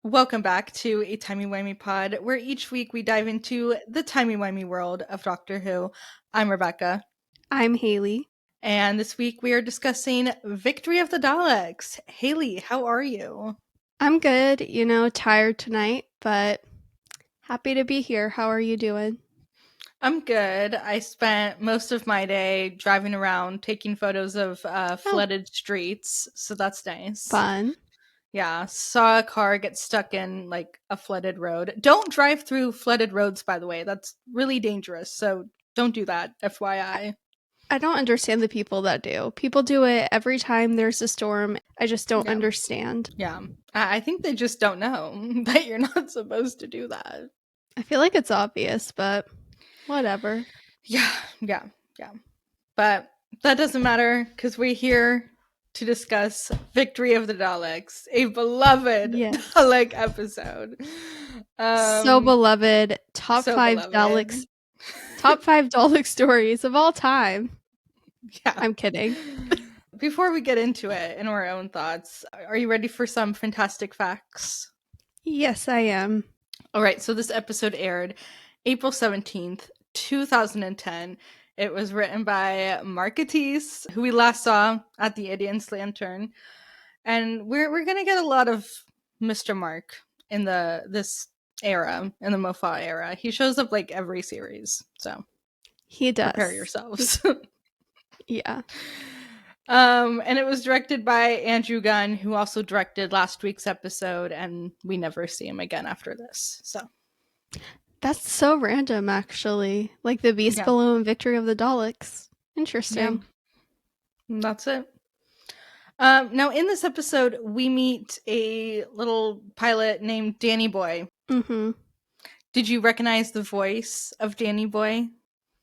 Welcome back to a Timey-Wimey pod, where each week we dive into the timey-wimey world of Doctor Who. I'm Rebecca. I'm Haley. And this week we are discussing Victory of the Daleks. Haley, how are you? I'm good, tired tonight, but happy to be here. How are you doing? I'm good. I spent most of my day driving around taking photos of flooded streets, so that's nice. Fun. Yeah, saw a car get stuck in like a flooded road. Don't drive through flooded roads, by the way. That's really dangerous. So don't do that, FYI. I don't understand the people that do. People do it every time there's a storm. I just don't understand. Yeah. I think they just don't know that you're not supposed to do that. I feel like it's obvious, but whatever. Yeah. But that doesn't matter because we're here to discuss Victory of the Daleks, a beloved Dalek episode. So beloved. Top 5 Daleks. Top 5 Dalek stories of all time. Yeah. I'm kidding. Before we get into it and our own thoughts, are you ready for some fantastic facts? Yes, I am. All right, so this episode aired April 17th, 2010. It was written by Mark Gatiss, who we last saw at the Idiot's Lantern. And we're going to get a lot of Mr. Mark in this era, in the Moffat era. He shows up like every series, so he does. Prepare yourselves. Yeah. And it was directed by Andrew Gunn, who also directed last week's episode, and we never see him again after this. So that's so random, actually. Like the Beast Below and Victory of the Daleks. Interesting. Yeah. That's it. Now, in this episode, we meet a little pilot named Danny Boy. Mm-hmm. Did you recognize the voice of Danny Boy?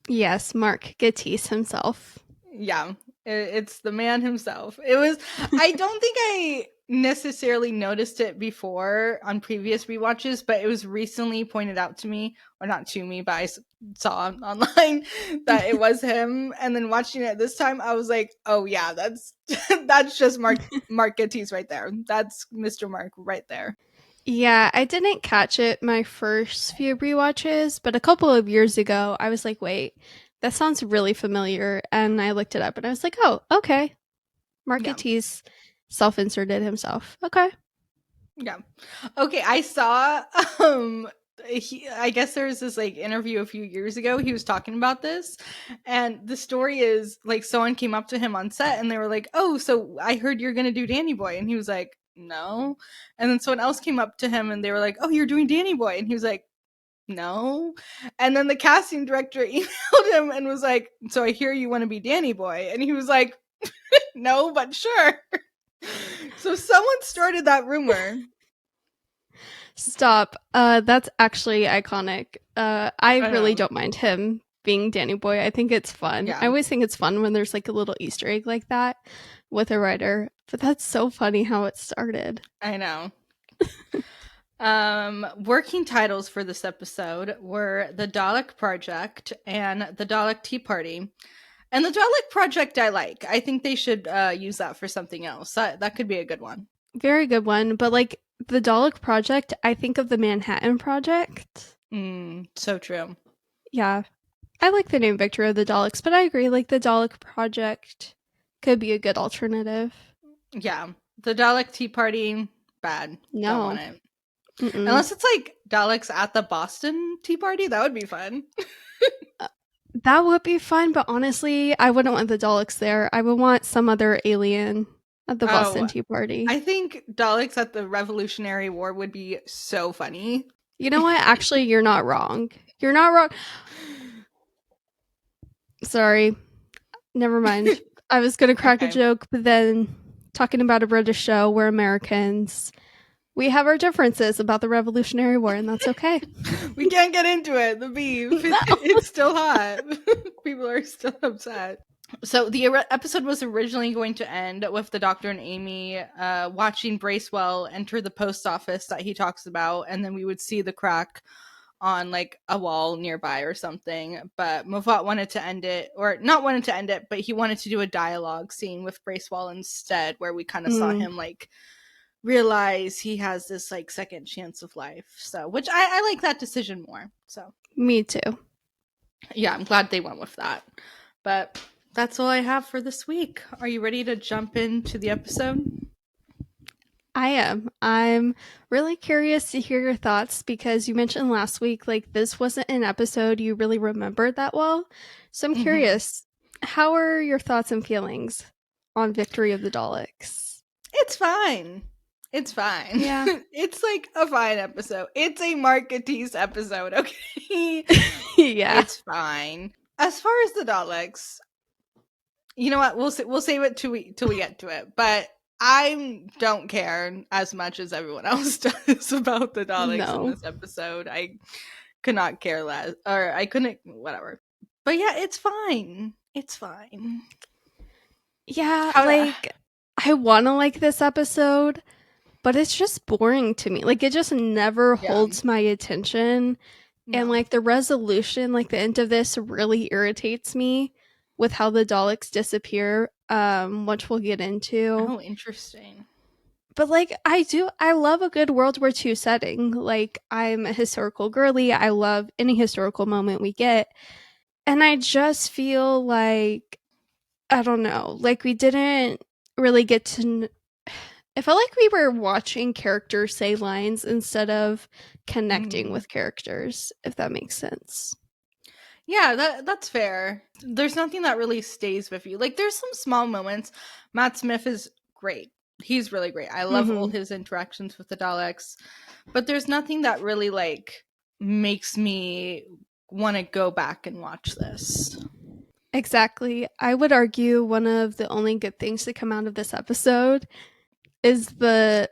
Yes, Mark Gatiss himself. Yeah, it's the man himself. It was, I don't think I necessarily noticed it before on previous rewatches, but it was recently pointed out to me, or not to me, but I saw online that it was him. And then watching it this time, I was like, oh yeah, that's just Mark Gatiss right there. That's Mr. Mark right there. Yeah, I didn't catch it my first few rewatches, but a couple of years ago, I was like, wait, that sounds really familiar. And I looked it up and I was like, oh, okay. Mark Gatiss self-inserted himself. Okay. Yeah. Okay, I saw I guess there was this like interview a few years ago. He was talking about this, and the story is like someone came up to him on set and they were like, "Oh, so I heard you're gonna do Danny Boy," and he was like, "No," and then someone else came up to him and they were like, "Oh, you're doing Danny Boy," and he was like, "No," and then the casting director emailed him and was like, "So I hear you want to be Danny Boy," and he was like, "No, but sure." So someone started that rumor. Stop. That's actually iconic. I really don't mind him being Danny Boy. I think it's fun. Yeah. I always think it's fun when there's like a little Easter egg like that with a writer. But that's so funny how it started. I know. Working titles for this episode were The Dalek Project and The Dalek Tea Party. And The Dalek Project I like. I think they should use that for something else. That could be a good one. Very good one. But like The Dalek Project, I think of the Manhattan Project. So true. Yeah. I like the name Victory of the Daleks, but I agree, like the Dalek Project could be a good alternative. Yeah. The Dalek Tea Party, bad. No. Don't want it. Unless it's like Daleks at the Boston Tea Party, that would be fun. That would be fun, but honestly, I wouldn't want the Daleks there. I would want some other alien at the Boston Tea Party. I think Daleks at the Revolutionary War would be so funny. You know what? Actually, you're not wrong. You're not wrong. Sorry. Never mind. I was going to crack a joke, but then talking about a British show, we're Americans. We have our differences about the Revolutionary War, and that's okay. We can't get into it. The beef. No. It's still hot. People are still upset. So the episode was originally going to end with the Doctor and Amy watching Bracewell enter the post office that he talks about, and then we would see the crack on like a wall nearby or something. But Moffat wanted to end it, or not wanted to end it, but he wanted to do a dialogue scene with Bracewell instead, where we kind of saw him like realize he has this like second chance of life. So, which I like that decision more. So, Me too. yeah, I'm glad they went with that. But that's all I have for this week. Are you ready to jump into the episode? I am. I'm really curious to hear your thoughts because you mentioned last week, like, this wasn't an episode you really remembered that well. So I'm curious, how are your thoughts and feelings on Victory of the Daleks? It's fine. It's fine. Yeah. It's like a fine episode. It's a Mark Gatiss episode, okay? Yeah. It's fine. As far as the Daleks, you know what? We'll save it till we get to it. But I don't care as much as everyone else does about the Daleks in No. this episode. I could not care less, or I couldn't. Whatever. But yeah, it's fine. It's fine. Yeah, How- like, I want to like this episode, but it's just boring to me. Like, it just never Yeah. holds my attention. And, No. like, the resolution, like, the end of this really irritates me with how the Daleks disappear, which we'll get into. Oh, interesting. But, like, I love a good World War II setting. Like, I'm a historical girly. I love any historical moment we get. And I just feel like, I don't know, like, we didn't really get to. I felt like we were watching characters say lines instead of connecting with characters, if that makes sense. Yeah, that's fair. There's nothing that really stays with you. Like, there's some small moments. Matt Smith is great. He's really great. I love all his interactions with the Daleks. But there's nothing that really, like, makes me want to go back and watch this. Exactly. I would argue one of the only good things to come out of this episode is the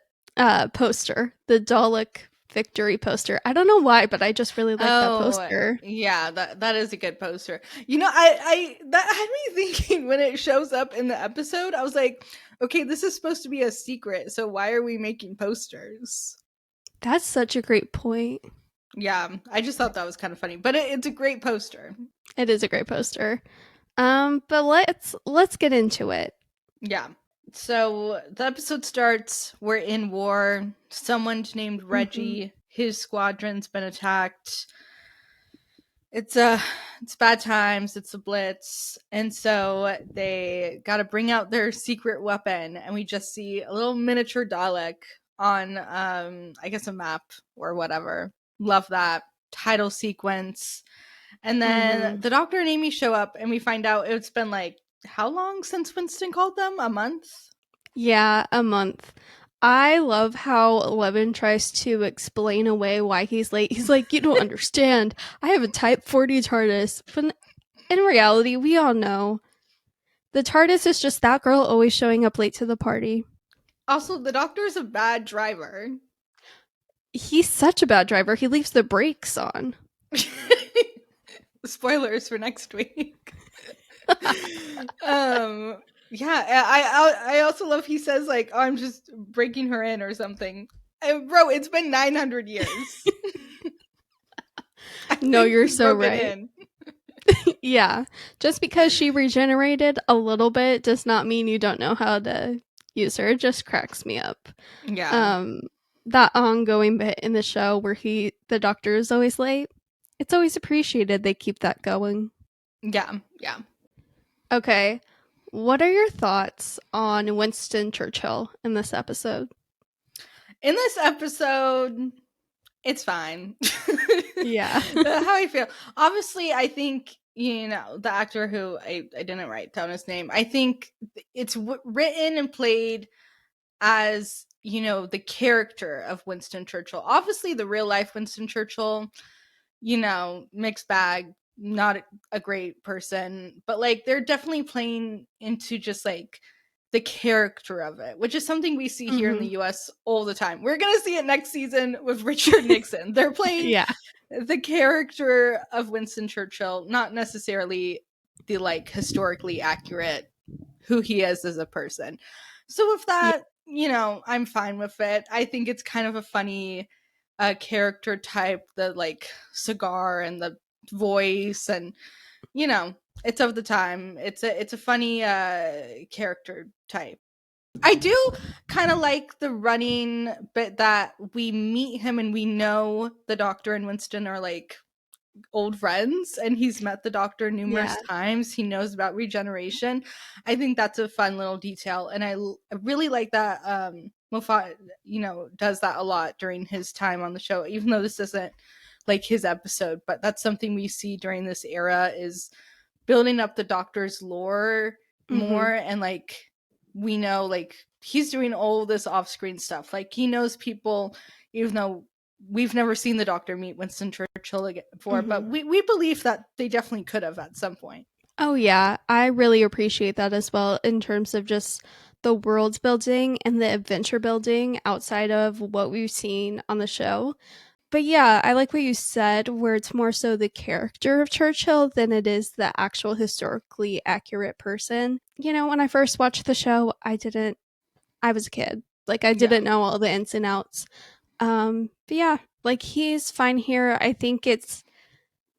poster, the Dalek victory poster. I don't know why, but I just really like that poster. Yeah, that is a good poster. You know, I that had me thinking when it shows up in the episode. I was like, okay, this is supposed to be a secret, so why are we making posters? That's such a great point. Yeah, I just thought that was kind of funny, but it's a great poster. It is a great poster. But let's get into it. Yeah. So the episode starts. We're in war. Someone named Reggie, his squadron's been attacked. It's bad times. It's a blitz, and so they got to bring out their secret weapon. And we just see a little miniature Dalek on, I guess, a map or whatever. Love that title sequence. And then the Doctor and Amy show up, and we find out it's been like, how long since Winston called them? A month? Yeah, a month. I love how Eleven tries to explain away why he's late. He's like, you don't understand. I have a Type 40 TARDIS. But in reality, we all know the TARDIS is just that girl always showing up late to the party. Also, the Doctor's a bad driver. He's such a bad driver. He leaves the brakes on. Spoilers for next week. Yeah, I also love he says like, oh, I'm just breaking her in or something. Bro, it's been 900 years. No, you're so right. Yeah, just because she regenerated a little bit does not mean you don't know how to use her. It just cracks me up. Yeah. That ongoing bit in the show where the Doctor is always late, it's always appreciated they keep that going. Yeah. Okay, what are your thoughts on Winston Churchill in this episode? In this episode, it's fine. Yeah. How I feel. Obviously, I think, you know, the actor who I didn't write down his name, I think it's written and played as, you know, the character of Winston Churchill. Obviously, the real life Winston Churchill, you know, mixed bag, not a great person, but like they're definitely playing into just like the character of it, which is something we see here in the US all the time. We're gonna see it next season with Richard Nixon. They're playing the character of Winston Churchill, not necessarily the like historically accurate who he is as a person. So with that, you know, I'm fine with it. I think it's kind of a funny character type, the like cigar and the voice, and you know, it's of the time. It's a funny character type. I do kind of like the running bit that we meet him and we know the Doctor and Winston are like old friends, and he's met the Doctor numerous Yeah. times. He knows about regeneration. I think that's a fun little detail, and I really like that Moffat, does that a lot during his time on the show, even though this isn't like his episode. But that's something we see during this era, is building up the Doctor's lore Mm-hmm. more, and like we know like he's doing all this off-screen stuff. Like he knows people, even though we've never seen the Doctor meet Winston Churchill before, Mm-hmm. but we believe that they definitely could have at some point. Oh, yeah. I really appreciate that as well in terms of just the world building and the adventure building outside of what we've seen on the show. But yeah, I like what you said, where it's more so the character of Churchill than it is the actual historically accurate person. When I first watched the show, I was a kid. Like, I Yeah. didn't know all the ins and outs. But yeah, like, he's fine here. I think if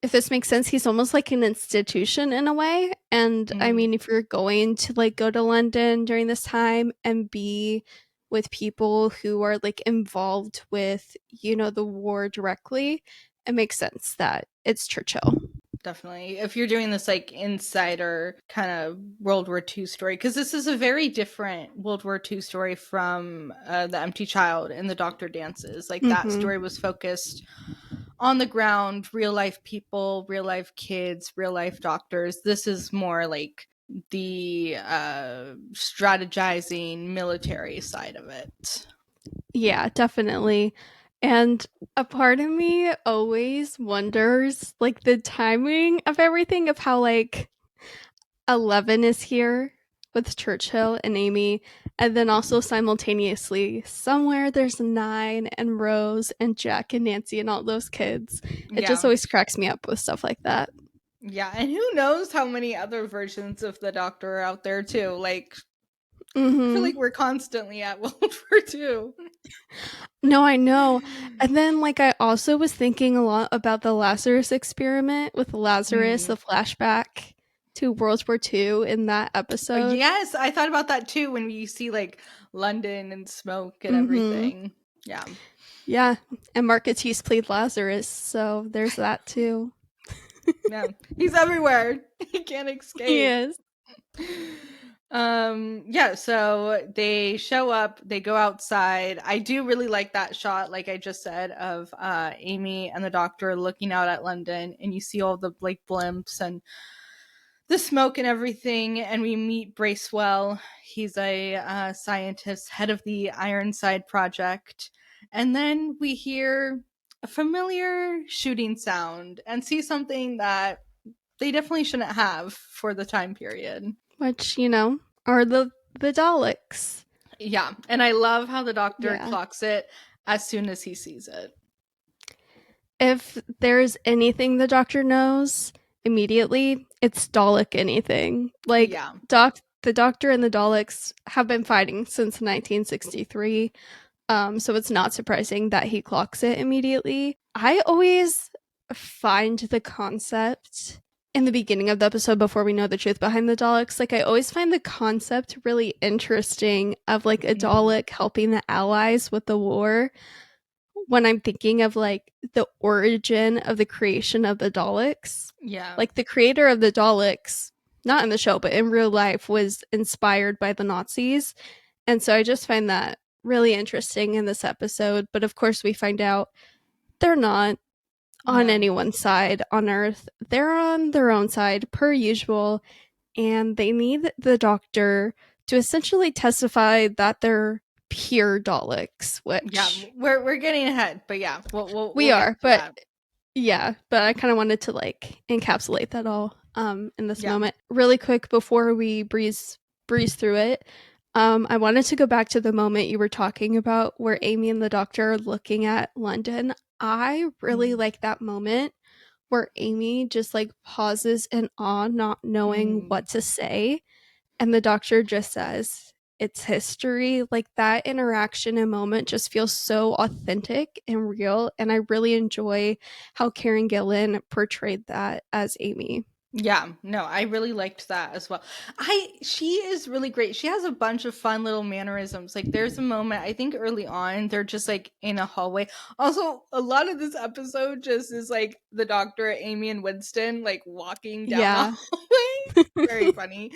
this makes sense, he's almost like an institution in a way. And I Mm. mean, if you're going to like go to London during this time and be with people who are like involved with, the war directly, it makes sense that it's Churchill. Definitely. If you're doing this like insider kind of World War II story, because this is a very different World War II story from The Empty Child and The Doctor Dances. Like that Mm-hmm. story was focused on the ground, real life people, real life kids, real life doctors. This is more like the strategizing military side of it. Yeah, definitely. And a part of me always wonders, like, the timing of everything, of how, like, 11 is here with Churchill and Amy, and then also simultaneously, somewhere there's 9 and Rose and Jack and Nancy and all those kids. It just Yeah. always cracks me up with stuff like that. Yeah. And who knows how many other versions of the Doctor are out there, too. Like, I feel Mm-hmm. like we're constantly at World War II. No, I know. And then, like, I also was thinking a lot about the Lazarus experiment with Lazarus, Mm. the flashback to World War II in that episode. Yes, I thought about that too when we see like London and smoke and Mm-hmm. everything. Yeah. Yeah. And Mark Gatiss played Lazarus, so there's that too. Yeah. He's everywhere. He can't He escape. is. Yeah, so they show up, they go outside. I do really like that shot, like I just said, of Amy and the Doctor looking out at London, and you see all the like blimps and the smoke and everything, and we meet Bracewell. He's a scientist, head of the Ironside project, and then we hear a familiar shooting sound and see something that they definitely shouldn't have for the time period. Which, are the Daleks. Yeah, and I love how the Doctor Yeah. clocks it as soon as he sees it. If there's anything the Doctor knows immediately, it's Dalek anything. Like, Yeah. the Doctor and the Daleks have been fighting since 1963. So it's not surprising that he clocks it immediately. I always find the concept in the beginning of the episode, before we know the truth behind the Daleks, like, I always find the concept really interesting of like a Dalek helping the Allies with the war, when I'm thinking of like the origin of the creation of the Daleks. Yeah. Like, the creator of the Daleks, not in the show, but in real life, was inspired by the Nazis. And so I just find that really interesting in this episode. But of course, we find out they're not on No. anyone's side on Earth. They're on their own side, per usual. And they need the Doctor to essentially testify that they're pure Daleks, Yeah, which we're getting ahead, but yeah, we'll we get are. to But that. yeah, but I kind of wanted to like encapsulate that all in this Yeah. moment. Really quick before we breeze through it. I wanted to go back to the moment you were talking about where Amy and the Doctor are looking at London. I really like that moment where Amy just like pauses in awe, not knowing Mm. what to say, and the Doctor just says, "It's history." Like, that interaction and moment just feels so authentic and real, and I really enjoy how Karen Gillan portrayed that as Amy. Yeah, no, I really liked that as well. She is really great. She has a bunch of fun little mannerisms. Like there's a moment I think early on they're just like in a hallway. Also, a lot of this episode just is like the doctor, Amy and Winston like walking down a Yeah. hallway. Very funny.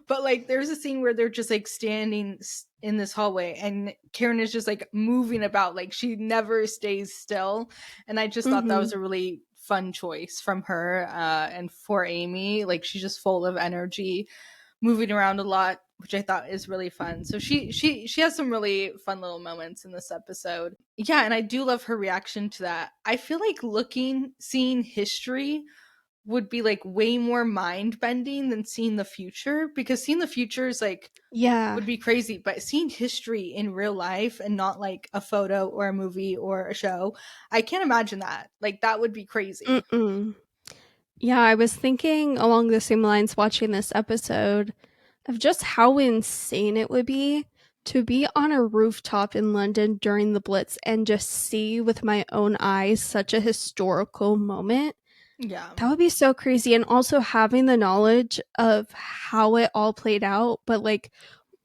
But like there's a scene where they're just like standing in this hallway and Karen is just like moving about like she never stays still, and I just thought that Hmm. was a really fun choice from her, and for Amy, like she's just full of energy, moving around a lot, which I thought is really fun. So she has some really fun little moments in this episode. Yeah, and I do love her reaction to that. I feel like seeing history would be like way more mind bending than seeing the future, because seeing the future is like Yeah. would be crazy, but seeing history in real life and not like a photo or a movie or a show, I can't imagine that. Like that would be crazy. Mm-mm. Yeah, I was thinking along the same lines watching this episode of just how insane it would be to be on a rooftop in London during the Blitz and just see with my own eyes such a historical moment. Yeah. That would be so crazy. And also having the knowledge of how it all played out, but like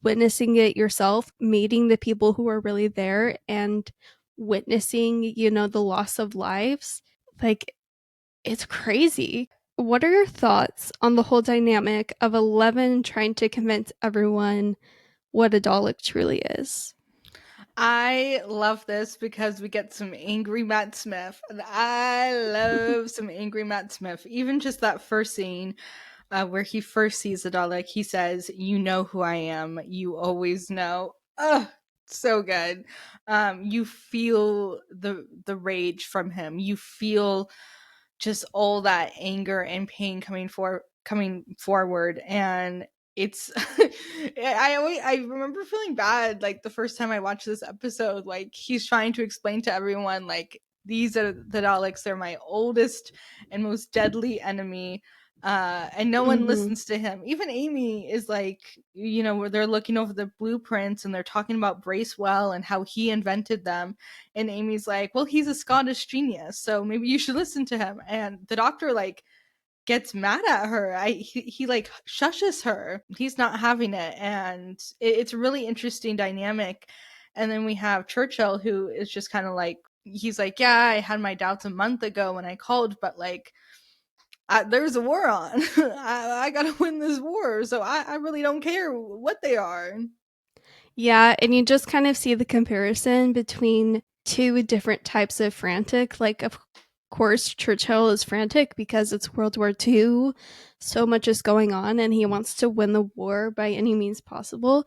witnessing it yourself, meeting the people who are really there and witnessing, the loss of lives. Like, it's crazy. What are your thoughts on the whole dynamic of 11 trying to convince everyone what a Dalek truly is? I love this because we get some angry Matt Smith. And I love some angry Matt Smith. Even just that first scene, where he first sees the Dalek, he says, "You know who I am. You always know." Ugh, so good. You feel the rage from him. You feel just all that anger and pain coming forward, and it's I remember feeling bad like the first time I watched this episode. Like he's trying to explain to everyone like these are the Daleks, they're my oldest and most deadly enemy, and no one Hmm. listens to him. Even Amy is like, where they're looking over the blueprints and they're talking about Bracewell and how he invented them, and Amy's like, well, he's a Scottish genius, so maybe you should listen to him. And the doctor like gets mad at her. He like shushes her. He's not having it, and it's a really interesting dynamic. And then we have Churchill, who is just kind of like, he's like, yeah, I had my doubts a month ago when I called, but like there's a war on. I gotta win this war, so I really don't care what they are. Yeah, and you just kind of see the comparison between two different types of frantic. Like, of course, Churchill is frantic because it's World War II. So much is going on, and he wants to win the war by any means possible.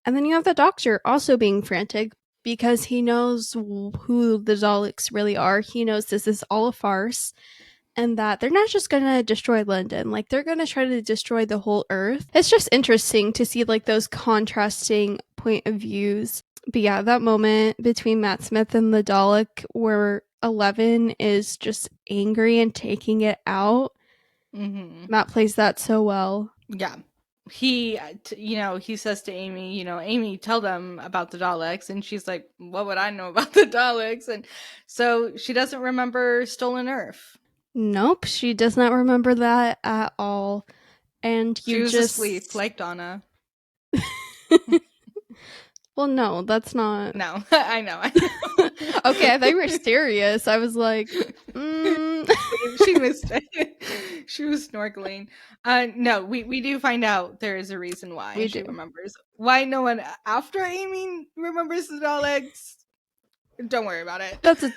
And then you have the doctor also being frantic because he knows who the Daleks really are. He knows this is all a farce and that they're not just gonna destroy London, like they're gonna try to destroy the whole earth. It's just interesting to see like those contrasting point of views. But yeah, that moment between Matt Smith and the Dalek where 11 is just angry and taking it out. Mm-hmm. Matt plays that so well. Yeah. He says to Amy, Amy, tell them about the Daleks. And she's like, what would I know about the Daleks? And so she doesn't remember Stolen Earth. Nope, she does not remember that at all. And She you was asleep, just like Donna. well, no, that's not. No, I know. I know. Okay, I thought you were serious. I was like, mm. She missed it. She was snorkeling. No, we do find out there is a reason why We do. she remembers. Why no one after Amy remembers the Daleks? Don't worry about it. That's a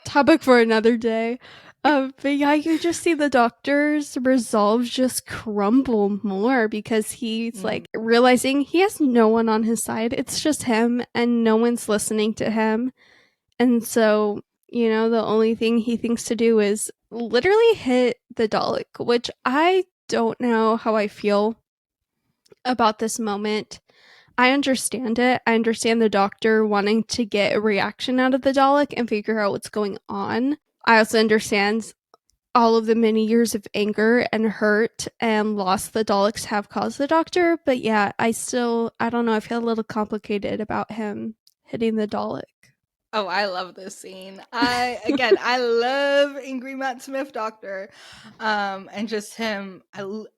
topic for another day. But yeah, you just see the doctor's resolve just crumble more because he's like realizing he has no one on his side. It's just him, and no one's listening to him. And so, the only thing he thinks to do is literally hit the Dalek, which I don't know how I feel about this moment. I understand it. I understand the doctor wanting to get a reaction out of the Dalek and figure out what's going on. I also understand all of the many years of anger and hurt and loss the Daleks have caused the doctor. But yeah, I don't know. I feel a little complicated about him hitting the Dalek. Oh, I love this scene. I love angry Matt Smith Doctor, and just him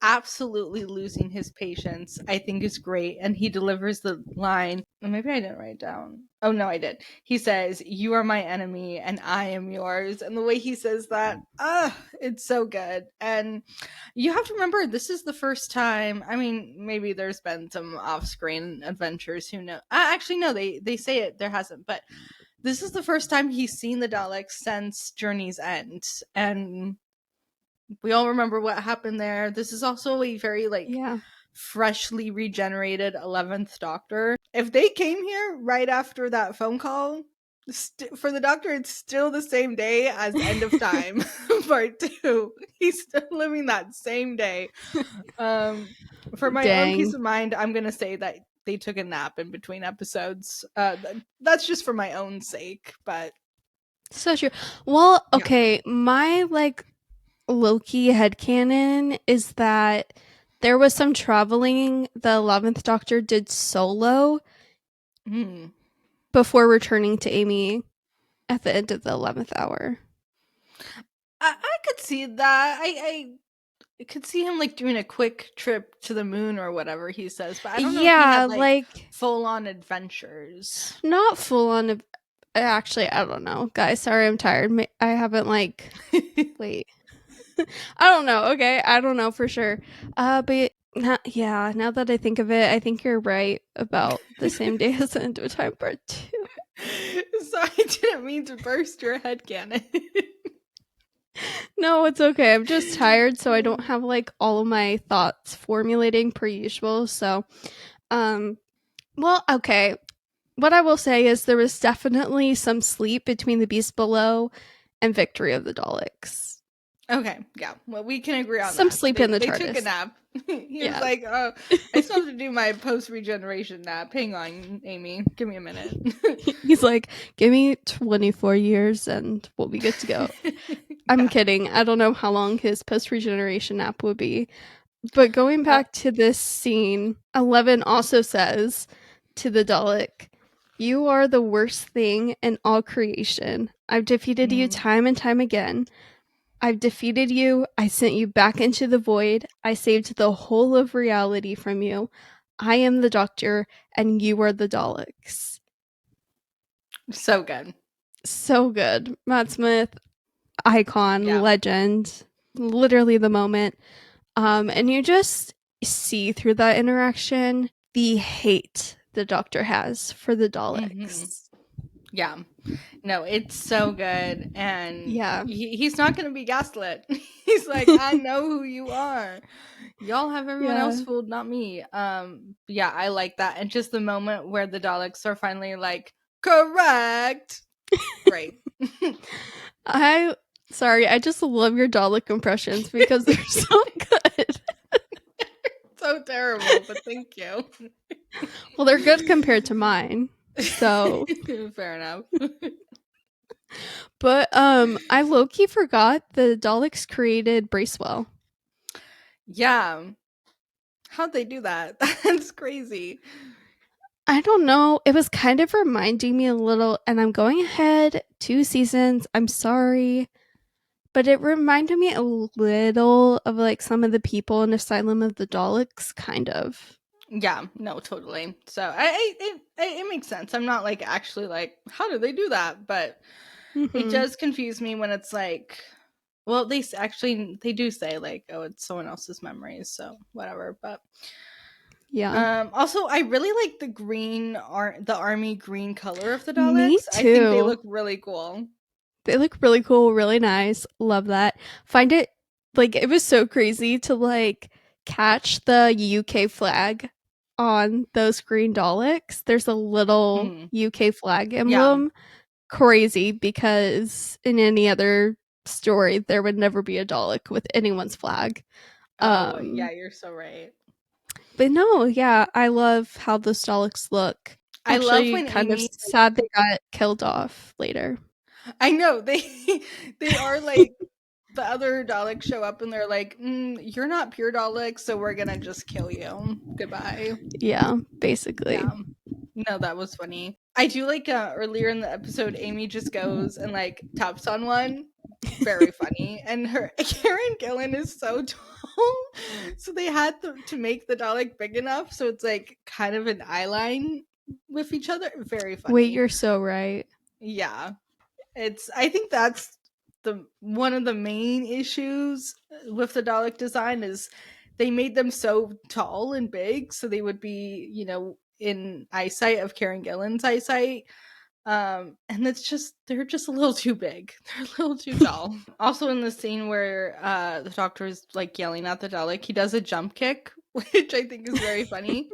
absolutely losing his patience. I think is great, and he delivers the line. Maybe I didn't write it down. Oh no, I did. He says, "You are my enemy, and I am yours." And the way he says that, it's so good. And you have to remember, this is the first time. I mean, maybe there's been some off-screen adventures. Who know? Actually, no. They say it. There hasn't, but this is the first time he's seen the Daleks since Journey's End, and we all remember what happened there. This is also a very Yeah. freshly regenerated 11th Doctor. If they came here right after that phone call, for the Doctor, it's still the same day as End of Time Part 2. He's still living that same day. For my own peace of mind, I'm gonna say that they took a nap in between episodes. That's just for my own sake, but So true. Well, okay, my low-key headcanon is that there was some traveling the 11th Doctor did solo before returning to Amy at the end of the 11th hour. I could see that. I could see him doing a quick trip to the moon or whatever he says, but I don't know if he had full-on adventures. Not full-on. Actually, I don't know. Guys, sorry, I'm tired. I haven't wait. I don't know. Okay, I don't know for sure. But now that I think of it, I think you're right about the same day as End of Time Part 2. So I didn't mean to burst your headcanon. No, it's okay. I'm just tired, so I don't have all of my thoughts formulating per usual. So, well, okay. What I will say is there was definitely some sleep between the Beast Below and Victory of the Daleks. Okay, yeah. Well, we can agree on some that. Sleep in the TARDIS. They took a nap. He was like, "Oh, I still have to do my post-regeneration nap. Hang on, Amy. Give me a minute." He's like, "Give me 24 years and we'll be good to go." I'm kidding. I don't know how long his post-regeneration nap would be. But going back to this scene, 11 also says to the Dalek, "You are the worst thing in all creation. I've defeated you time and time again. I've defeated you. I sent you back into the void. I saved the whole of reality from you. I am the Doctor, and you are the Daleks." So good. So good. Matt Smith, icon, legend, literally the moment. And you just see through that interaction the hate the Doctor has for the Daleks. Yeah. No, it's so good. And he's not going to be gaslit. He's like, "I know who you are. Y'all have everyone else fooled, not me." Yeah, I like that. And just the moment where the Daleks are finally like, "Correct." Great. Sorry, I just love your Dalek impressions because they're so good. So terrible, but thank you. Well, they're good compared to mine. So fair enough. But I low-key forgot the Daleks created Bracewell. Yeah. How'd they do that? That's crazy. I don't know. It was kind of reminding me a little, and I'm going ahead 2 seasons. I'm sorry. But it reminded me a little of some of the people in Asylum of the Daleks, kind of. Yeah, no, totally. So it makes sense. I'm not actually how do they do that? But it does confuse me when it's well, they do say oh, it's someone else's memories, so whatever. But yeah. Also, I really like the army green color of the Daleks. Me too. I think they look really cool. They look really cool, really nice. Love that. Find it it was so crazy to catch the UK flag on those green Daleks. There's a little UK flag emblem. Yeah. Crazy, because in any other story there would never be a Dalek with anyone's flag. Yeah, you're so right. But no, yeah, I love how those Daleks look. Actually, I love when kind of sad they got killed off later. I know they are the other Daleks show up and they're like, "You're not pure Daleks, so we're gonna just kill you. Goodbye." Yeah, basically. Yeah. No, that was funny. I do like earlier in the episode, Amy just goes and like taps on one. Very funny. And her Karen Gillan is so tall. So they had to make the Dalek big enough so it's like kind of an eye line with each other. Very funny. Wait, you're so right. Yeah. I think that's the one of the main issues with the Dalek design is they made them so tall and big so they would be, you know, in eyesight of Karen Gillan's eyesight. And it's just they're just a little too big. They're a little too tall. Also in the scene where the doctor is like yelling at the Dalek, he does a jump kick, which I think is very funny.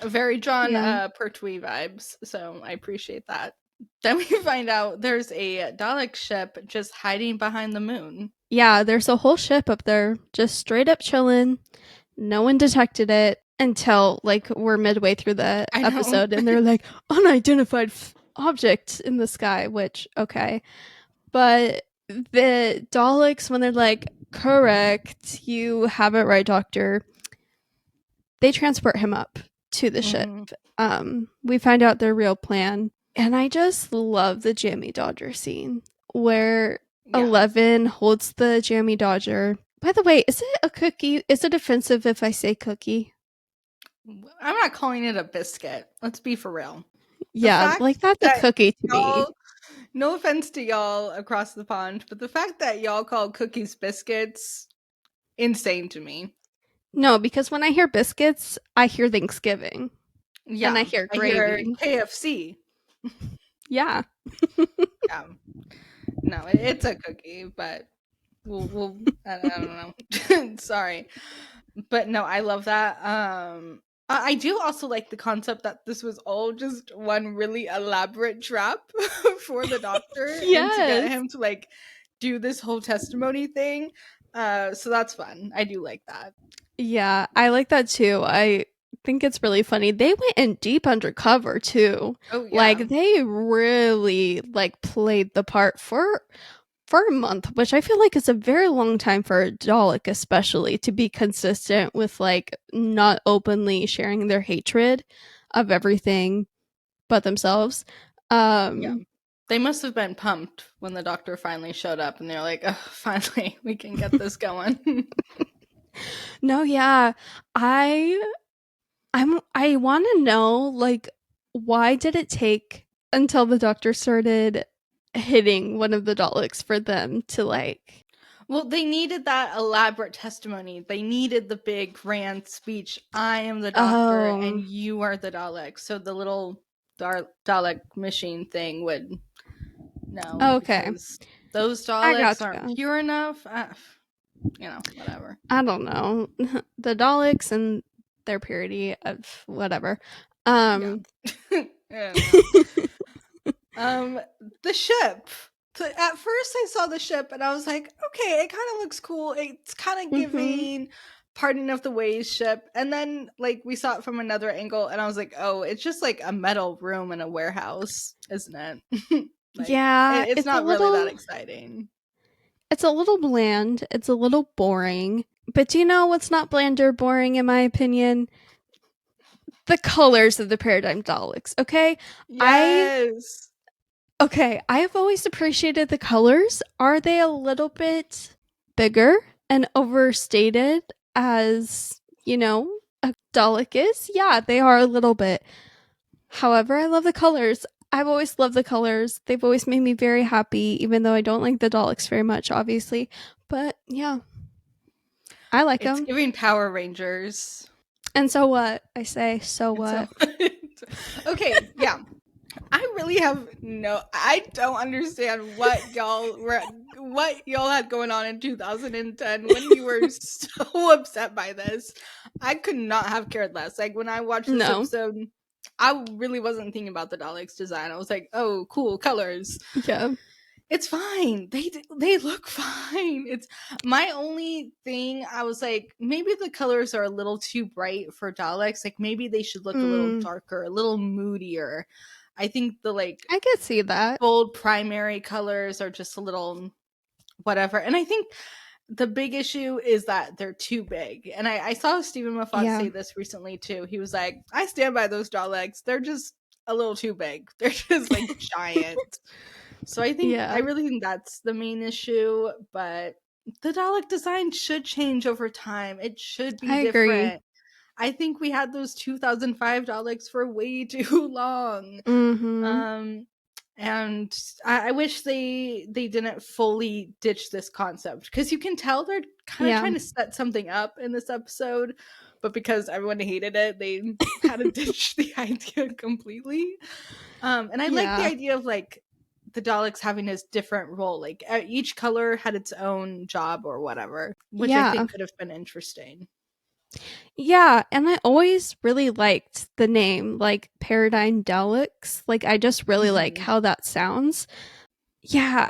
Very John Pertwee vibes, so I appreciate that. Then we find out there's a Dalek ship just hiding behind the moon. Yeah, there's a whole ship up there just straight up chilling. No one detected it until like we're midway through the episode and they're like, unidentified object in the sky, which, okay. But the Daleks, when they're like, correct, you have it right, Doctor, they transport him up to the ship. We find out their real plan. And I just love the Jammy Dodger scene where 11 holds the Jammy Dodger. By the way, is it a cookie? Is it offensive if I say cookie? I'm not calling it a biscuit. Let's be for real. Yeah, like that's a cookie to me. No offense to y'all across the pond, but the fact that y'all call cookies biscuits, insane to me. No, because when I hear biscuits, I hear Thanksgiving. Yeah. And I hear gravy. I hear KFC. Yeah. Yeah. No, it's a cookie, but we'll I don't know. Sorry. But no, I love that. I do also like the concept that this was all just one really elaborate trap for the Doctor and to get him to like do this whole testimony thing. So that's fun. I do like that. Yeah, I like that too. I think it's really funny. They went in deep undercover too. Oh, yeah. Like they really like played the part for a month, which I feel like is a very long time for a Dalek, especially to be consistent with like not openly sharing their hatred of everything but themselves. Yeah. They must have been pumped when the Doctor finally showed up and they're like, oh, finally we can get this going. No, yeah. I want to know, like, why did it take until the Doctor started hitting one of the Daleks for them to like? Well, they needed that elaborate testimony. They needed the big grand speech. I am the Doctor and you are the Dalek. So the little Dalek machine thing would okay. Those Daleks aren't pure enough. You know, whatever. I don't know. The Daleks and their purity of whatever. The ship. At first I saw the ship and I was like, okay, it kind of looks cool. It's kind of giving Pardon of the Ways ship. And then like we saw it from another angle and I was like, oh, it's just like a metal room in a warehouse, isn't it? Like, yeah. It's not really that exciting. It's a little bland. It's a little boring. But do you know what's not bland or boring in my opinion? The colors of the Paradigm Daleks, okay? Yes. I have always appreciated the colors. Are they a little bit bigger and overstated as, you know, a Dalek is? Yeah, they are a little bit. However, I love the colors. I've always loved the colors. They've always made me very happy, even though I don't like the Daleks very much, obviously. But yeah, I like them. It's giving Power Rangers. And so what? I say, so what? Okay, yeah. I really I don't understand what y'all had going on in 2010 when you were so upset by this. I could not have cared less. Like when I watched this episode, I really wasn't thinking about the Daleks design. I was like, oh, cool colors. Yeah. It's fine. They look fine. It's my only thing. I was like, maybe the colors are a little too bright for Daleks. Like maybe they should look a little darker, a little moodier. I think I could see that. Bold primary colors are just a little whatever. And I think the big issue is that they're too big. And I saw Stephen Moffat say this recently too. He was like, I stand by those Daleks. They're just a little too big. They're just like giant. So I really think that's the main issue, but the Dalek design should change over time. It should be I agree. different. I think we had those 2005 Daleks for way too long. Mm-hmm. And I wish they didn't fully ditch this concept, because you can tell they're kind of Yeah. trying to set something up in this episode, but because everyone hated it, they had to ditch the idea completely. And I like the idea of like the Daleks having this different role, like each color had its own job or whatever, which I think could have been interesting. Yeah, and I always really liked the name, like Paradigm Daleks. Like, I just really like how that sounds. Yeah,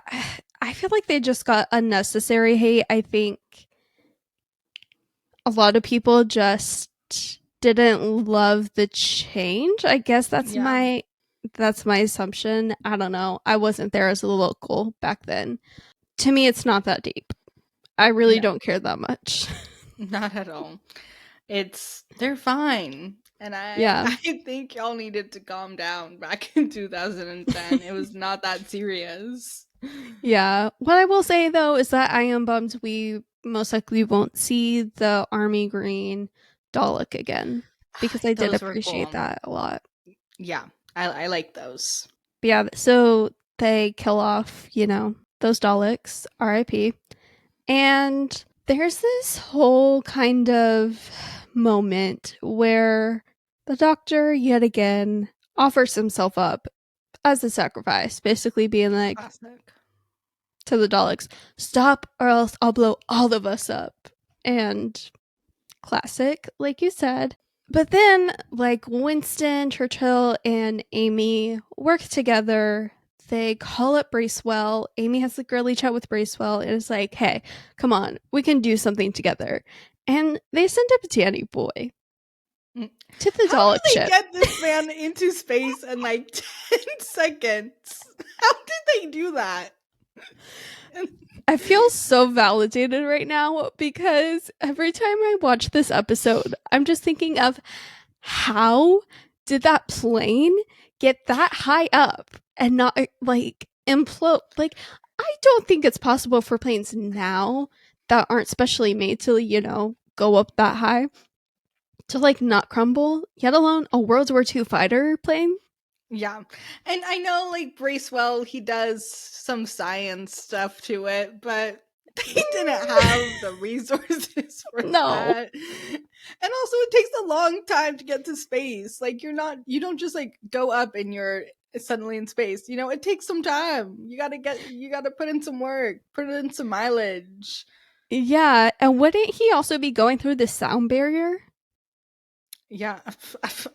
I feel like they just got unnecessary hate. I think a lot of people just didn't love the change. I guess that's my assumption. I don't know. I wasn't there as a local back then. To me, it's not that deep. I really don't care that much. Not at all. They're fine. And I think y'all needed to calm down back in 2010. It was not that serious. Yeah. What I will say though is that I am bummed we most likely won't see the army green Dalek again, because I did appreciate cool. that a lot. Yeah, I like those. But yeah, so they kill off, those Daleks, RIP. And there's this whole kind of moment where the Doctor yet again offers himself up as a sacrifice, basically being like, classic. To the Daleks, stop or else I'll blow all of us up. And classic, like you said. But then, like, Winston, Churchill, and Amy work together. They call up Bracewell. Amy has a girly chat with Bracewell and is like, hey, come on, we can do something together. And they send up Danny Boy to the Dalek ship. How did they get this man into space in like 10 seconds? How did they do that? I feel so validated right now, because every time I watch this episode, I'm just thinking of how did that plane get that high up and not like implode? Like, I don't think it's possible for planes now that aren't specially made to, go up that high to like not crumble, yet alone a World War II fighter plane. Yeah. And I know like Bracewell, he does some science stuff to it, but they didn't have the resources for that. And also it takes a long time to get to space. Like you don't just like go up and you're suddenly in space. It takes some time. You gotta put in some work, put in some mileage. Yeah. And wouldn't he also be going through the sound barrier? Yeah,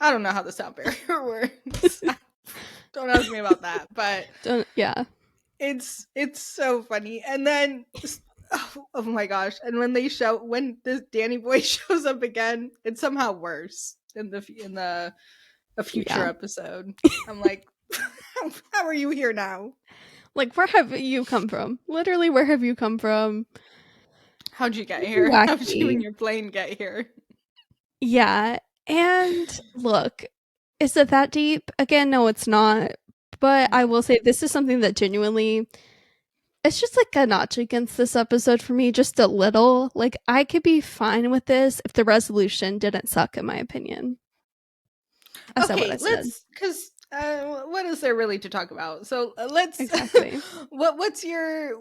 I don't know how the sound barrier works. Don't ask me about that, but it's so funny. And then, oh my gosh! And when this Danny Boy shows up again, it's somehow worse in a future episode. I'm like, how are you here now? Like, where have you come from? Literally, where have you come from? How'd you get here? Wacky. How'd you and your plane get here? Yeah. And look, is it that deep? Again, no, it's not. But I will say this is something that genuinely, it's just like a notch against this episode for me, just a little. Like, I could be fine with this if the resolution didn't suck, in my opinion. Because what is there really to talk about? So let's exactly. What's your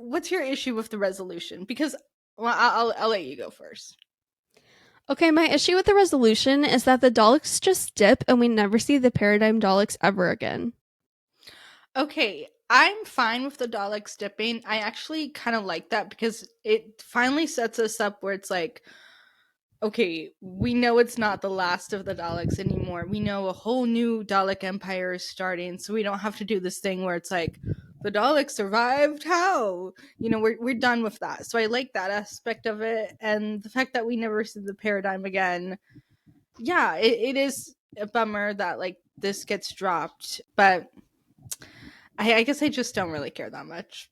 issue with the resolution? Because I'll let you go first. Okay, my issue with the resolution is that the Daleks just dip and we never see the Paradigm Daleks ever again. Okay, I'm fine with the Daleks dipping. I actually kind of like that because it finally sets us up where it's like, okay, we know it's not the last of the Daleks anymore. We know a whole new Dalek empire is starting, so we don't have to do this thing where it's like, the Daleks survived? How? We're done with that. So I like that aspect of it. And the fact that we never see the Paradigm again, yeah, it is a bummer that like this gets dropped. But I guess I just don't really care that much.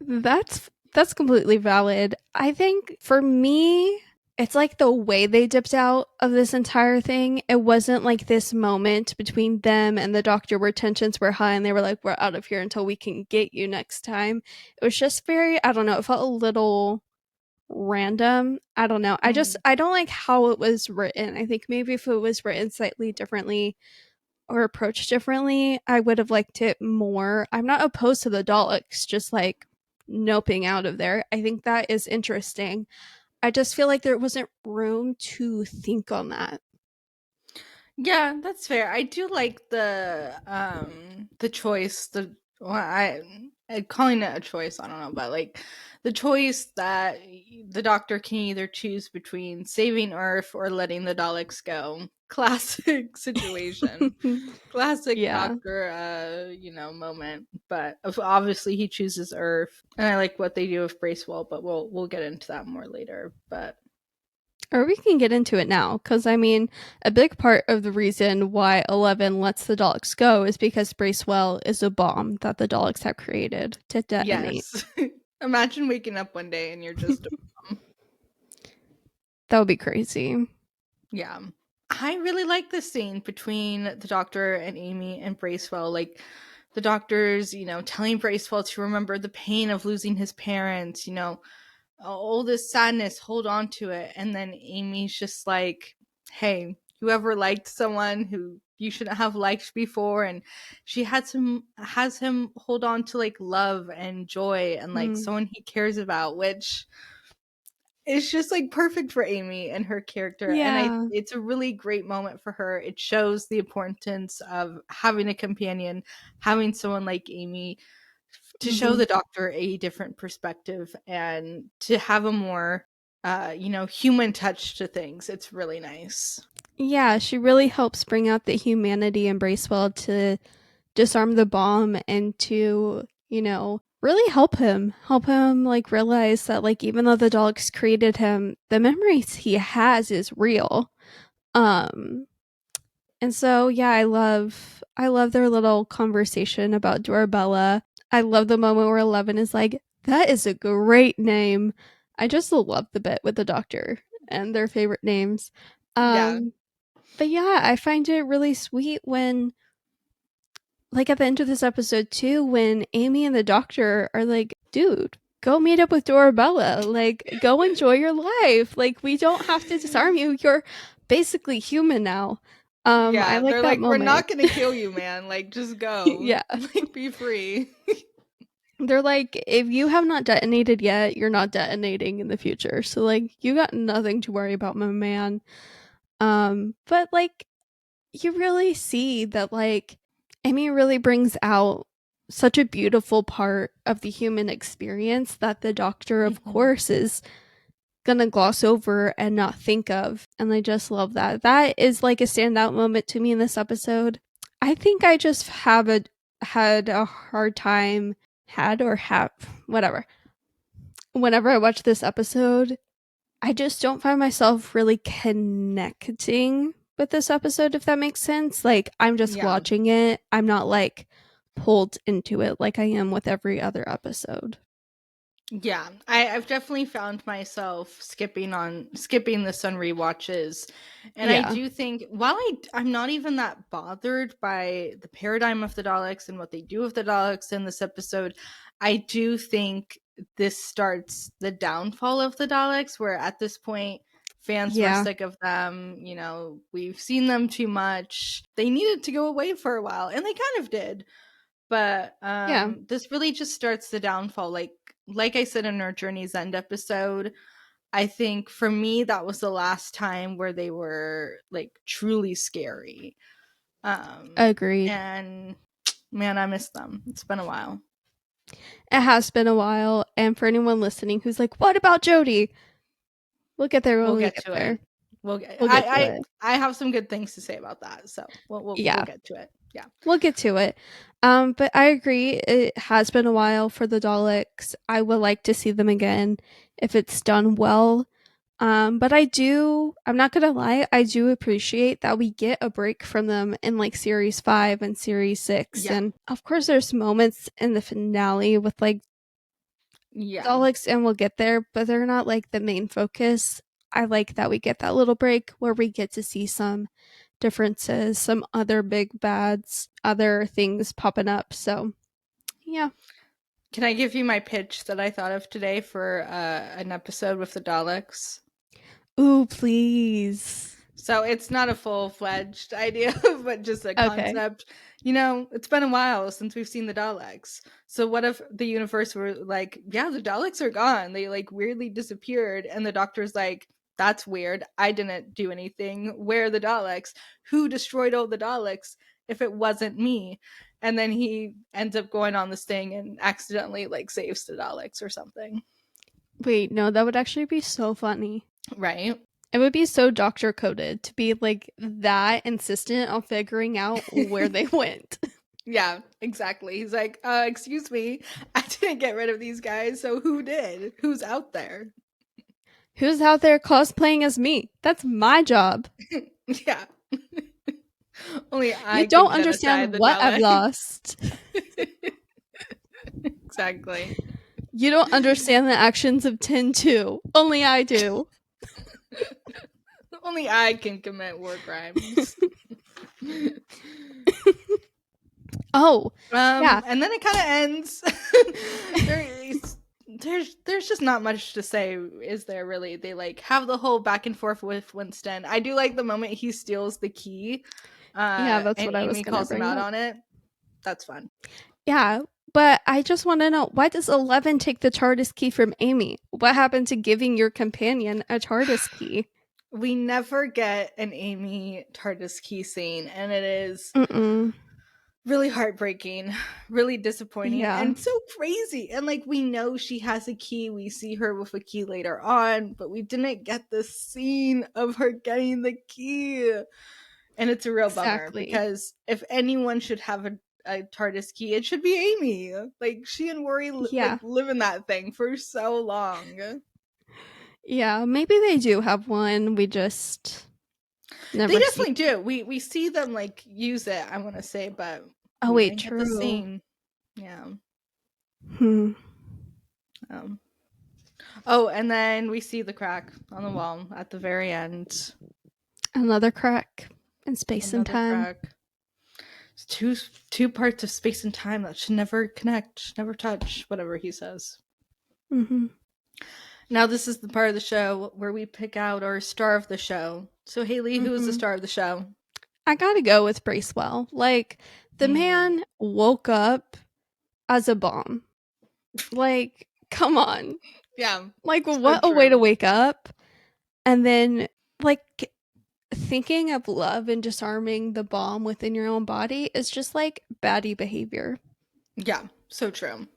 That's completely valid. I think for me, it's like the way they dipped out of this entire thing. It wasn't like this moment between them and the doctor where tensions were high and they were like, we're out of here until we can get you next time. It was just very, I don't know, it felt a little random. I don't know. Mhm. I don't like how it was written. I think maybe if it was written slightly differently or approached differently, I would have liked it more. I'm not opposed to the Daleks just like noping out of there. I think that is interesting. I just feel like there wasn't room to think on that. Yeah, that's fair. I do like the choice, the well, I calling it a choice, I don't know, but like the choice that the doctor can either choose between saving Earth or letting the Daleks go. Classic situation. Classic Yeah. doctor moment, but obviously he chooses Earth. And I like what they do with Bracewell, but we'll get into that more later, but Or we can get into it now, because I mean, a big part of the reason why 11 lets the Daleks go is because Bracewell is a bomb that the Daleks have created to detonate. yes. Imagine waking up one day and you're just That would be crazy. yeah. I really like this scene between the doctor and Amy and Bracewell. Like the doctor's, telling Bracewell to remember the pain of losing his parents, all this sadness, hold on to it. And then Amy's just like, hey, whoever liked someone who you shouldn't have liked before, and she has him hold on to like love and joy and like Mm. someone he cares about, which it's just like perfect for Amy and her character, and Yeah. it's a really great moment for her. It shows the importance of having a companion, having someone like Amy to show Hmm. the doctor a different perspective and to have a more human touch to things. It's really nice. Yeah, she really helps bring out the humanity in Bracewell to disarm the bomb and to, really help him like realize that like even though the Daleks created him, the memories he has is real. Um and so yeah, I love their little conversation about Dorabella. I love the moment where 11 is like, that is a great name. I just love the bit with the doctor and their favorite names. Yeah. Um but yeah, I find it really sweet when, like, at the end of this episode too, when Amy and the doctor are like, dude, go meet up with Dorabella. Like, go enjoy your life. Like, we don't have to disarm you. You're basically human now. I Yeah, like they're that like, we're moment. not gonna kill you, man. Like, just go. Yeah. Like, be free. They're like, if you have not detonated yet, you're not detonating in the future. So like you got nothing to worry about, my man. But like you really see that like Amy really brings out such a beautiful part of the human experience that the doctor of Mhm. course is gonna gloss over and not think of, and I just love that. That is like a standout moment to me in this episode. I think I just had a hard time, had or have, whatever, whenever I watch this episode, I just don't find myself really connecting with this episode, if that makes sense. Like, I'm just Yeah. watching it. I'm not like pulled into it like I am with every other episode. Yeah, I've definitely found myself skipping the sun rewatches, and I Yeah. do think while I'm not even that bothered by the paradigm of the Daleks and what they do with the Daleks in this episode, I do think this starts the downfall of the Daleks, where at this point fans were Yeah. sick of them. We've seen them too much. They needed to go away for a while, and they kind of did, but Yeah. this really just starts the downfall. Like I said in our Journey's End episode, I think for me that was the last time where they were like truly scary. Agreed. And man, I miss them. It's been a while. It has been a while, and for anyone listening who's like, "What about Jodie?" We'll get there when We'll we get get to it. there. We'll get, We'll get to it. I have some good things to say about that, so we'll Yeah. get to it. Yeah. We'll get to it. But I agree. It has been a while for the Daleks. I would like to see them again if it's done well. But I'm not gonna lie, I do appreciate that we get a break from them in like series 5 and series 6. Yeah. And of course, there's moments in the finale with like Yeah. Daleks, and we'll get there, but they're not like the main focus. I like that we get that little break where we get to see some differences, some other big bads, other things popping up. So, yeah. Can I give you my pitch that I thought of today for an episode with the Daleks? Ooh, please. So it's not a full-fledged idea, but just a Okay. concept. You know, it's been a while since we've seen the Daleks. So what if the universe were like, yeah, the Daleks are gone. They like weirdly disappeared. And the doctor's like, that's weird. I didn't do anything. Where are the Daleks? Who destroyed all the Daleks if it wasn't me? And then he ends up going on this thing and accidentally like saves the Daleks or something. Wait, no, that would actually be so funny. Right? It would be so doctor coded to be like that insistent on figuring out where they went. Yeah, exactly. He's like, excuse me, I didn't get rid of these guys, so who did? Who's out there? Who's out there cosplaying as me? That's my job. Yeah. Only I You don't can genocide understand the what I've Daleks. lost. Exactly. You don't understand the actions of 10-2. Only I do. Only I can commit war crimes. Oh, yeah. And then it kind of ends. There's just not much to say, is there really? They like have the whole back and forth with Winston. I do like the moment he steals the key. Yeah, that's and what I was Amy gonna calls him bring out up. on it. That's fun. Yeah, but I just want to know, why does 11 take the TARDIS key from Amy? What happened to giving your companion a TARDIS key? We never get an Amy TARDIS key scene, and it is really heartbreaking, really disappointing, Yeah. and so crazy. And like, we know she has a key, we see her with a key later on, but we didn't get the scene of her getting the key. And it's a real bummer, because if anyone should have a TARDIS key, it should be Amy. Like, she and Rory like live in that thing for so long. Yeah, maybe they do have one. We just never. They definitely do. We see them like use it, I want to say, but oh we wait, didn't true. get the scene. Yeah. Oh, and then we see the crack on the wall at the very end. Another crack in space and time. Crack. It's two parts of space and time that should never connect, never touch, whatever he says. Now this is the part of the show where we pick out our star of the show. So Haley, who is the star of the show? I gotta go with Bracewell. Like, the man woke up as a bomb. Like, come on. Yeah. Like, what a way to wake up. And then, like, thinking of love and disarming the bomb within your own body is just like baddie behavior. Yeah, so true.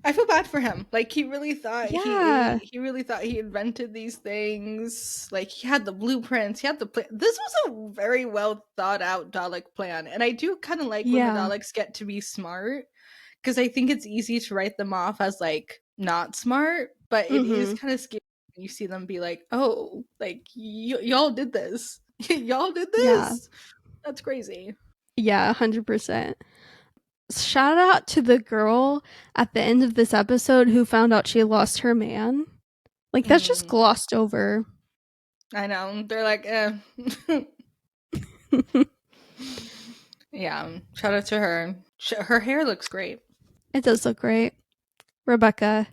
I feel bad for him. Like, he really thought he really thought he invented these things. Like, he had the blueprints, he had the plan. This was a very well thought out Dalek plan. And I do kind of like when the Daleks get to be smart, because I think it's easy to write them off as like not smart, but it is kind of scary when you see them be like, oh, like y'all did this. Y'all did this. Yeah. That's crazy. Yeah, 100%. Shout out to the girl at the end of this episode who found out she lost her man. Like, that's just glossed over. I know. They're like, Yeah, shout out to her. Her hair looks great. It does look great. Rebecca,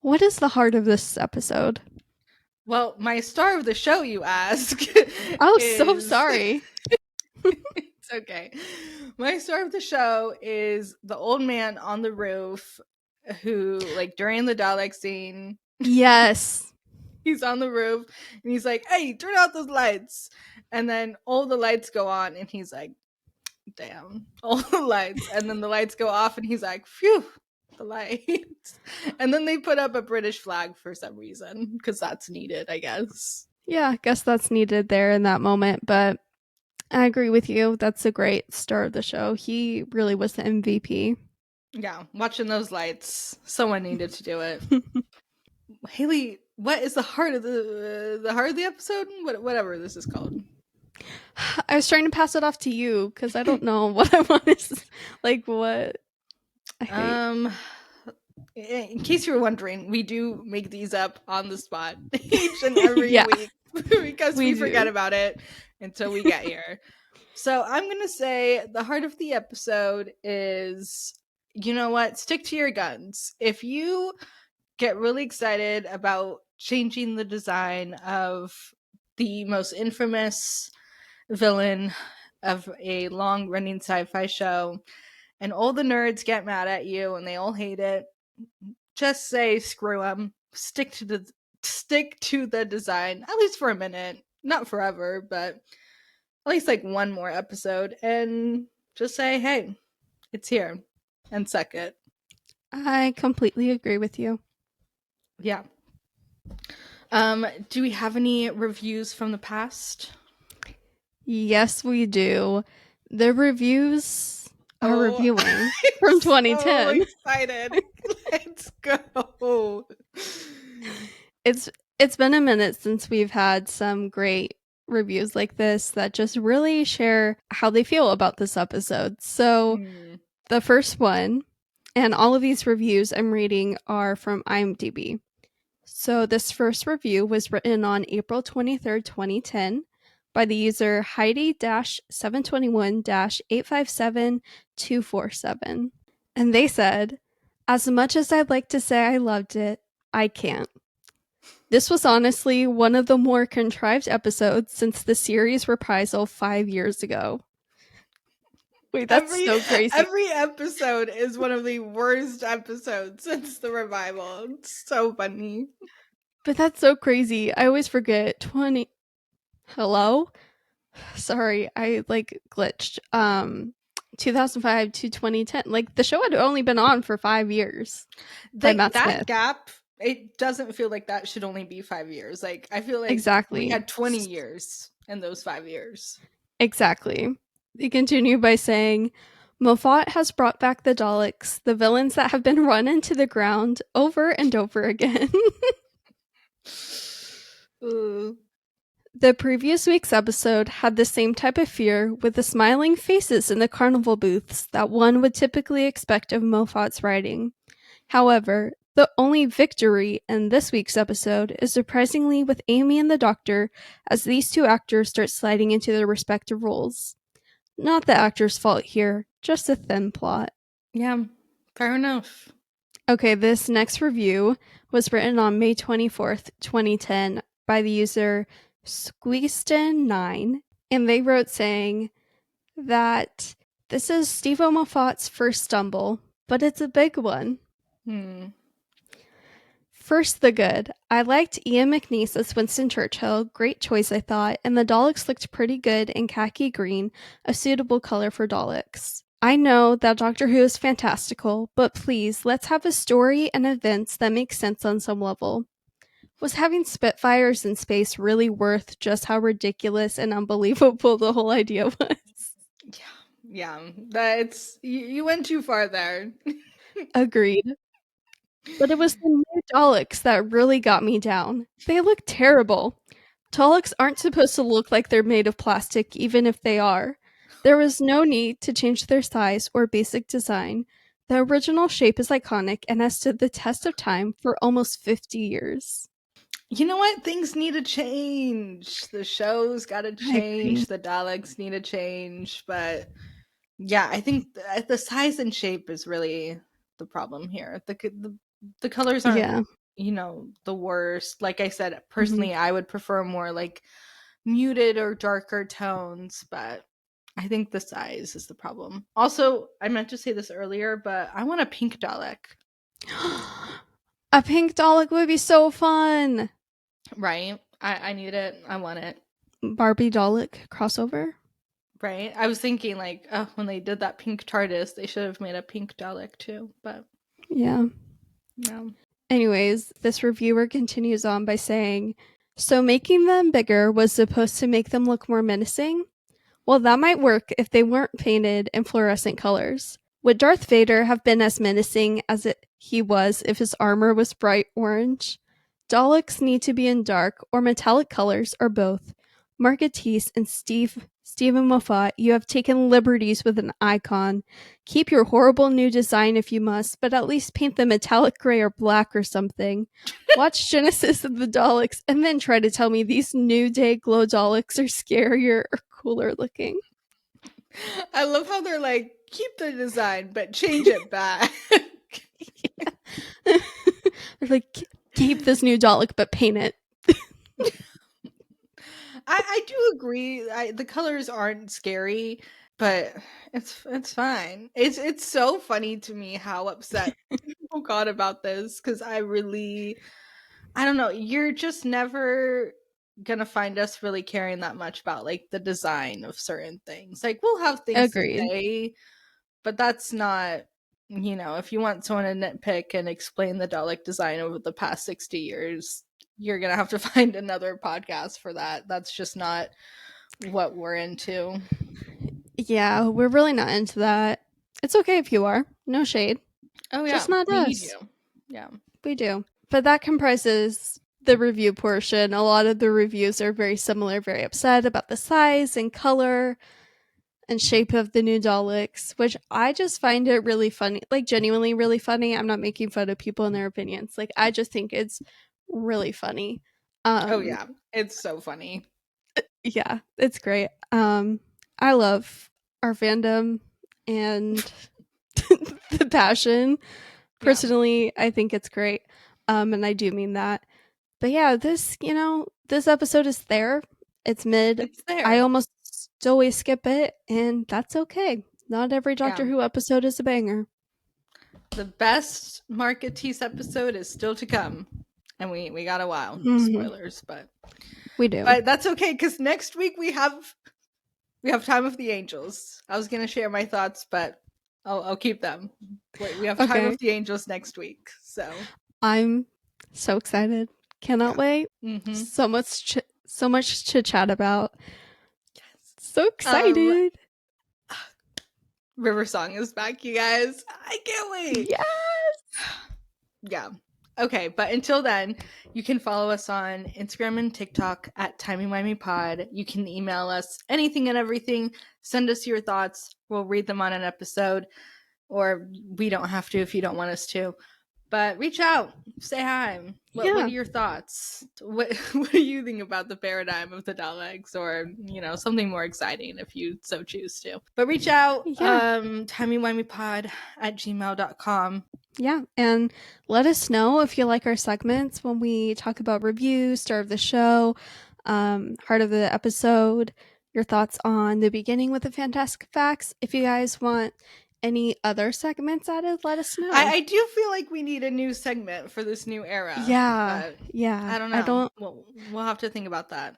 what is the heart of this episode? Well, my star of the show, you ask. Oh, so sorry. It's okay. My star of the show is the old man on the roof who, like, during the Dalek scene. Yes. He's on the roof and he's like, hey, turn out those lights. And then all the lights go on and he's like, damn, all the lights. And then the lights go off and he's like, phew, the lights. And then they put up a British flag for some reason, because that's needed, I guess. Yeah, I guess that's needed there in that moment, but I agree with you. That's a great star of the show. He really was the MVP. Yeah, watching those lights, someone needed to do it. Haley, what is the heart of the episode? Whatever this is called. I was trying to pass it off to you because I don't know what I want to like. What? I in case you were wondering, we do make these up on the spot each and every week because we forget about it until we get here. So I'm going to say the heart of the episode is, you know what? Stick to your guns. If you get really excited about changing the design of the most infamous villain of a long-running sci-fi show, and all the nerds get mad at you and they all hate it, just say screw them. Stick to the design, at least for a minute. Not forever, but at least like one more episode, and just say, hey, it's here, and suck it. I completely agree with you. Yeah. Do we have any reviews from the past? Yes, we do. The reviews are reviewing from 2010. So excited. Let's go. It's been a minute since we've had some great reviews like this that just really share how they feel about this episode. So the first one, and all of these reviews I'm reading are from IMDb. So this first review was written on April 23rd, 2010 by the user Heidi-721-857247. And they said, as much as I'd like to say I loved it, I can't. This was honestly one of the more contrived episodes since the series reprisal 5 years ago. Wait, that's so crazy. Every episode is one of the worst episodes since the revival. It's so funny. But that's so crazy. I always forget. Hello? Sorry, I glitched. 2005 to 2010. Like, the show had only been on for 5 years. That gap, it doesn't feel like that should only be 5 years. Like, I feel like we had 20 years in those 5 years. Exactly. They continue by saying, Moffat has brought back the Daleks, the villains that have been run into the ground over and over again. The previous week's episode had the same type of fear with the smiling faces in the carnival booths that one would typically expect of Moffat's writing. However, the only victory in this week's episode is surprisingly with Amy and the Doctor, as these two actors start sliding into their respective roles. Not the actor's fault here, just a thin plot. Yeah, fair enough. Okay, this next review was written on May 24th, 2010 by the user Squeeston9, and they wrote saying that this is Steve-O Moffat's first stumble, but it's a big one. First, the good. I liked Ian McNeice as Winston Churchill, great choice I thought, and the Daleks looked pretty good in khaki green, a suitable color for Daleks. I know that Doctor Who is fantastical, but please, let's have a story and events that make sense on some level. Was having Spitfires in space really worth just how ridiculous and unbelievable the whole idea was? Yeah, that's you went too far there. Agreed. But it was the new Daleks that really got me down. They look terrible. Daleks aren't supposed to look like they're made of plastic, even if they are. There was no need to change their size or basic design. The original shape is iconic and has stood the test of time for almost 50 years. You know what? Things need to change. The show's got to change. The Daleks need to change. But yeah, I think the size and shape is really the problem here. The colors aren't, the worst. Like I said, personally, I would prefer more like muted or darker tones, but I think the size is the problem. Also, I meant to say this earlier, but I want a pink Dalek. A pink Dalek would be so fun. Right? I need it. I want it. Barbie Dalek crossover. Right? I was thinking when they did that pink TARDIS, they should have made a pink Dalek too, but yeah. Anyways, this reviewer continues on by saying, so making them bigger was supposed to make them look more menacing? Well, that might work if they weren't painted in fluorescent colors. Would Darth Vader have been as menacing as he was if his armor was bright orange? Daleks need to be in dark or metallic colors or both. Mark Gatiss and Steve Stephen Moffat, you have taken liberties with an icon. Keep your horrible new design if you must, but at least paint them metallic gray or black or something. Watch Genesis of the Daleks and then try to tell me these New Day glow Daleks are scarier or cooler looking. I love how they're like, keep the design, but change it back. They're like, keep this new Dalek, but paint it. I do agree. The colors aren't scary, but it's fine. It's so funny to me how upset people got about this, because I don't know. You're just never gonna find us really caring that much about like the design of certain things. Like we'll have things Agreed. to say, but that's not, if you want someone to nitpick and explain the Dalek design over the past 60 years, you're gonna have to find another podcast for that. That's just not what we're into. Yeah, we're really not into that. It's okay if you are. No shade. Oh yeah, Just not we need us. you. Yeah, We do. But that comprises the review portion. A lot of the reviews are very similar, very upset about the size and color and shape of the new Daleks, which I just find it really funny, like genuinely really funny. I'm not making fun of people and their opinions. Like I just think it's really funny. oh yeah, it's so funny. Yeah, it's great. I love our fandom and the passion. Personally, I think it's great. And I do mean that. But yeah, this episode is there. It's mid. It's there. I almost always skip it, and that's okay. Not every Doctor Who episode is a banger. The best Mark Gatiss episode is still to come. And we got a while. Spoilers, but we do. But that's okay, because next week we have Time of the Angels. I was gonna share my thoughts, but I'll keep them. Wait, we have Time of the Angels next week, so I'm so excited. Cannot wait. So much to chat about. Yes. So excited. River Song is back, you guys. I can't wait. Yes. Yeah. Okay, but until then, you can follow us on Instagram and TikTok at TimeyWimeyPod. You can email us anything and everything. Send us your thoughts. We'll read them on an episode, or we don't have to if you don't want us to. But reach out, say hi. What are your thoughts? What do you think about the paradigm of the Daleks, or something more exciting if you so choose to? But reach out, timeyWimeyPod@gmail.com. Yeah, and let us know if you like our segments when we talk about reviews, start of the show, heart of the episode, your thoughts on the beginning with the Fantastic Facts. If you guys want any other segments added, let us know. I do feel like we need a new segment for this new era. Yeah. I don't know. We'll have to think about that.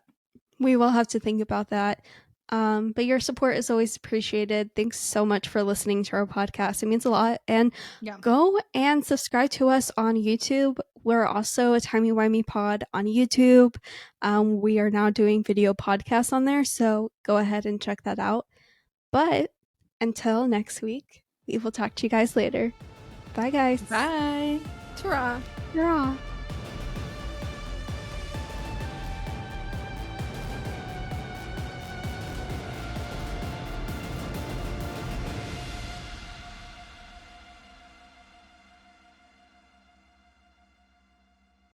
We will have to think about that. But your support is always appreciated. Thanks so much for listening to our podcast. It means a lot. And go and subscribe to us on YouTube. We're also a Timey Wimey Pod on YouTube. We are now doing video podcasts on there, so go ahead and check that out. But until next week, we will talk to you guys later. Bye, guys. Bye. Ta-ra. Ta-ra.